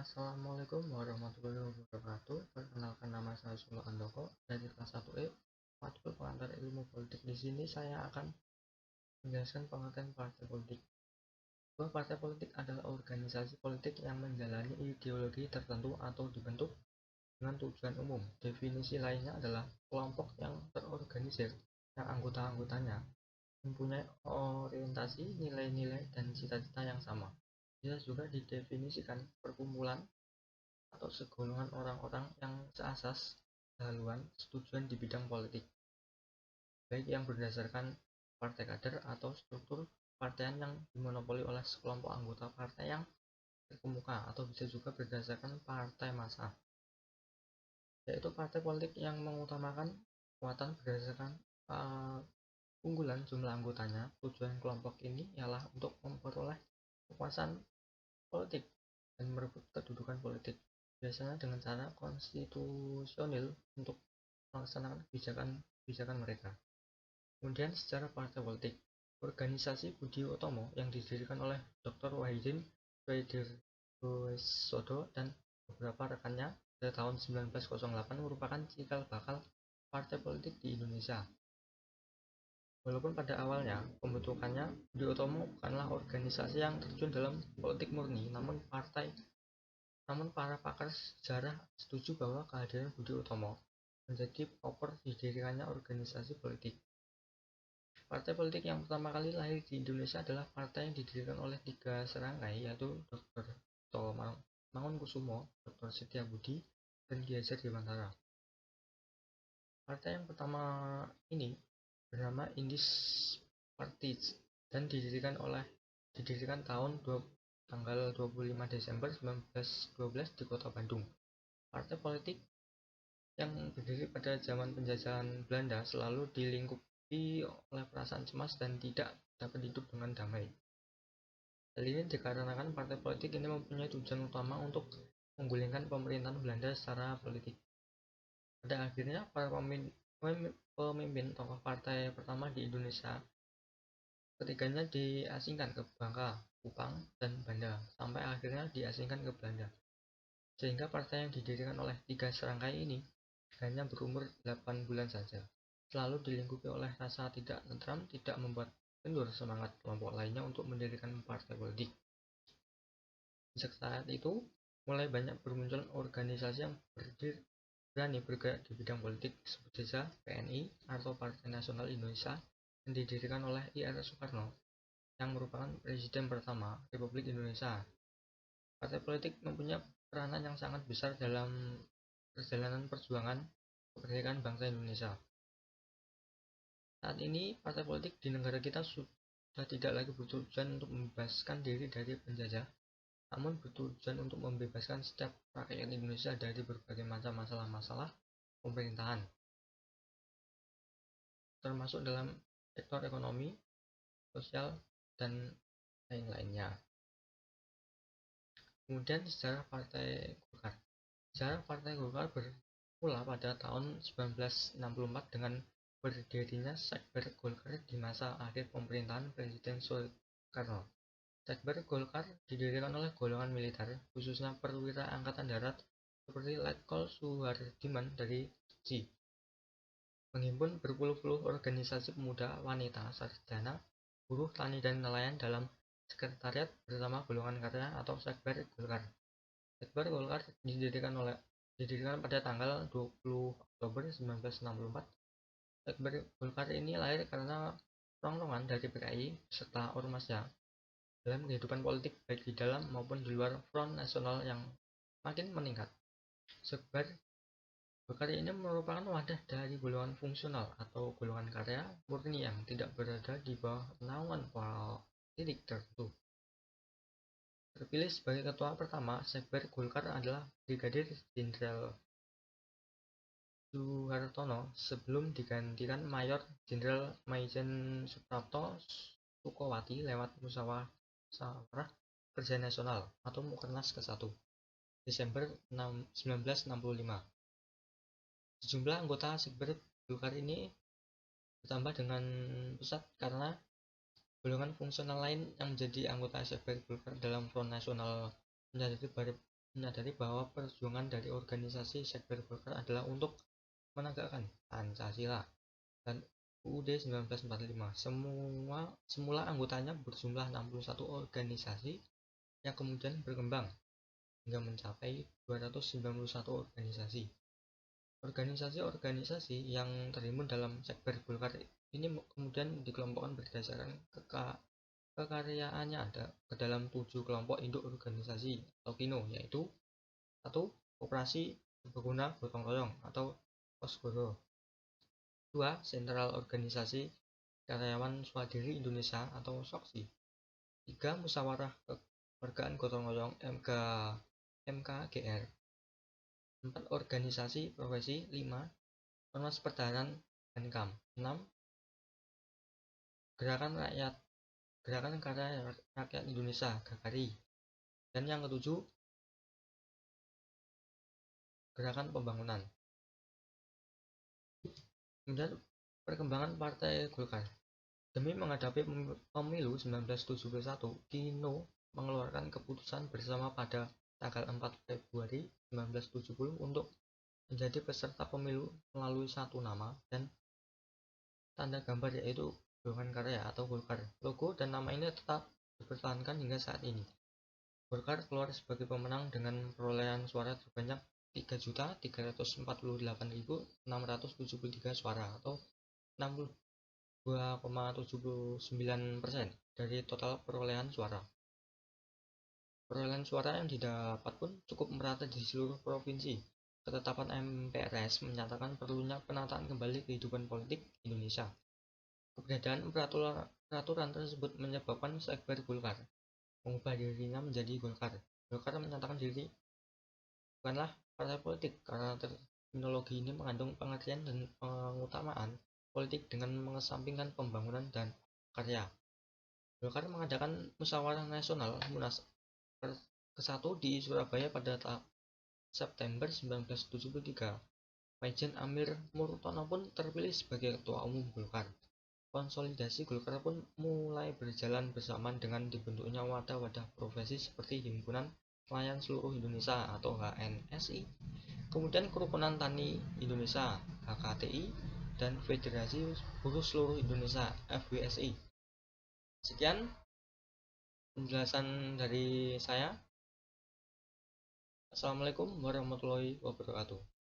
Assalamualaikum warahmatullahi wabarakatuh. Perkenalkan, nama saya Solo Andoko dari kelas 1E, matkul pengantar ilmu politik. Di sini saya akan menjelaskan pengertian partai politik. Sebuah partai politik adalah organisasi politik yang menjalani ideologi tertentu atau dibentuk dengan tujuan umum. Definisi lainnya adalah kelompok yang terorganisir yang anggota-anggotanya mempunyai orientasi, nilai-nilai, dan cita-cita yang sama. Bisa juga didefinisikan perkumpulan atau segolongan orang-orang yang seasas, haluan, setujuan di bidang politik, baik yang berdasarkan partai kader atau struktur kepartaian yang dimonopoli oleh sekelompok anggota partai yang terkemuka, atau bisa juga berdasarkan partai massa, yaitu partai politik yang mengutamakan kekuatan berdasarkan unggulan jumlah anggotanya. Tujuan kelompok ini ialah untuk memperoleh kekuasaan politik dan merebut kedudukan politik, biasanya dengan cara konstitusional untuk melaksanakan kebijakan mereka. Kemudian sejarah partai politik. Organisasi Budi Utomo yang didirikan oleh Dr. Wahidin Sudarsono dan beberapa rekannya pada tahun 1908 merupakan cikal bakal partai politik di Indonesia. Walaupun pada awalnya pembentukannya Budi Utomo bukanlah organisasi yang terjun dalam politik murni, namun para pakar sejarah setuju bahwa kehadiran Budi Utomo menjadi pelopor didirikannya organisasi politik. Partai politik yang pertama kali lahir di Indonesia adalah partai yang didirikan oleh 3 serangkai, yaitu Dr. Sutomo Mangunkusumo, Dr. Setiabudi, dan Ki Hajar Dewantara. Partai yang pertama ini bernama Indis Party dan didirikan tanggal 25 Desember 1912 di Kota Bandung. Partai politik yang berdiri pada zaman penjajahan Belanda selalu dilingkupi oleh perasaan cemas dan tidak dapat hidup dengan damai. Hal ini dikarenakan partai politik ini mempunyai tujuan utama untuk menggulingkan pemerintahan Belanda secara politik. Pada akhirnya, para pemimpin tokoh partai pertama di Indonesia ketiganya diasingkan ke Bangka, Kupang, dan Banda, sampai akhirnya diasingkan ke Belanda. Sehingga partai yang didirikan oleh 3 serangkai ini hanya berumur 8 bulan saja. Selalu dilingkupi oleh rasa tidak tentram, tidak membuat kendur semangat kelompok lainnya untuk mendirikan partai politik. Sejak saat itu, mulai banyak bermunculan organisasi yang berani bergerak di bidang politik, sebut saja PNI atau Partai Nasional Indonesia, yang didirikan oleh I.R. Soekarno, yang merupakan Presiden pertama Republik Indonesia. Partai politik mempunyai peranan yang sangat besar dalam perjalanan perjuangan kemerdekaan bangsa Indonesia. Saat ini, partai politik di negara kita sudah tidak lagi bertujuan untuk membebaskan diri dari penjajah, namun bertujuan untuk membebaskan setiap rakyat Indonesia dari berbagai macam masalah-masalah pemerintahan, termasuk dalam sektor ekonomi, sosial, dan lain-lainnya. Kemudian sejarah Partai Golkar. Sejarah Partai Golkar bermula pada tahun 1964 dengan berdirinya Sekber Golkar di masa akhir pemerintahan Presiden Soekarno. Sekber Golkar didirikan oleh golongan militer, khususnya perwira angkatan darat seperti Letkol Suhardiman dari SI, menghimpun berpuluh-puluh organisasi pemuda, wanita, sarjana, buruh, tani, dan nelayan dalam sekretariat bersama golongan karya atau Sekber Golkar. Sekber Golkar didirikan pada tanggal 20 Oktober 1964. Sekber Golkar ini lahir karena rongrongan dari PKI serta ormasnya dalam kehidupan politik baik di dalam maupun di luar Front Nasional yang makin meningkat. Sekber Golkar ini merupakan wadah dari golongan fungsional atau golongan karya murni yang tidak berada di bawah naungan politik tertentu. Terpilih sebagai ketua pertama Sekber Golkar adalah Brigadir Jenderal Soehartono sebelum digantikan Mayor Jenderal Maijen Suprapto Sukowati lewat Musyawarah Kerja Nasional atau Mukernas ke-1 Desember 1965. Sejumlah anggota Sekber Golkar ini bertambah dengan pesat karena golongan fungsional lain yang menjadi anggota Sekber Golkar dalam Front Nasional menjadi menyadari bahwa perjuangan dari organisasi Sekber Golkar adalah untuk menegakkan Pancasila dan UUD 1945. Semula anggotanya berjumlah 61 organisasi yang kemudian berkembang hingga mencapai 291 organisasi. Organisasi-organisasi yang terhimpun dalam Sekber Golkar ini kemudian dikelompokkan berdasarkan kekaryaannya ada ke dalam 7 kelompok induk organisasi atau KINO, yaitu 1. Koperasi Serbaguna Gotong Royong atau KOSGORO. 2. Sentral Organisasi Karyawan Swadiri Indonesia atau SOKSI. 3. Musyawarah Kekeluargaan Gotong Royong MKGR. 4. Organisasi Profesi. 5. Ormas Pertahanan Hankam. 6. Gerakan Karya Rakyat Indonesia GAKARI. Dan yang ketujuh, Gerakan Pembangunan. Kemudian perkembangan Partai Golkar. Demi menghadapi pemilu 1971, KINO mengeluarkan keputusan bersama pada tanggal 4 Februari 1970 untuk menjadi peserta pemilu melalui satu nama dan tanda gambar, yaitu Golongan Karya atau Golkar. Logo dan nama ini tetap dipertahankan hingga saat ini. Golkar keluar sebagai pemenang dengan perolehan suara terbanyak 3.348.673 suara atau 62,79% dari total perolehan suara. Perolehan suara yang didapat pun cukup merata di seluruh provinsi. Ketetapan MPRS menyatakan perlunya penataan kembali kehidupan politik Indonesia. Keberadaan peraturan tersebut menyebabkan Sekber Golkar mengubah dirinya menjadi Golkar. Golkar menyatakan diri bukanlah partai politik karena terminologi ini mengandung pengertian dan pengutamaan politik dengan mengesampingkan pembangunan dan karya. Golkar mengadakan musyawarah nasional Munas ke-1 di Surabaya pada September 1973. Maijen Amir Murtono pun terpilih sebagai Ketua Umum Golkar. Konsolidasi Golkar pun mulai berjalan bersamaan dengan dibentuknya wadah-wadah profesi seperti Himpunan Nelayan Seluruh Indonesia atau HNSI, kemudian Kerukunan Tani Indonesia HKTI, dan Federasi Buruh Seluruh Indonesia FBSI. Sekian penjelasan dari saya. Assalamualaikum warahmatullahi wabarakatuh.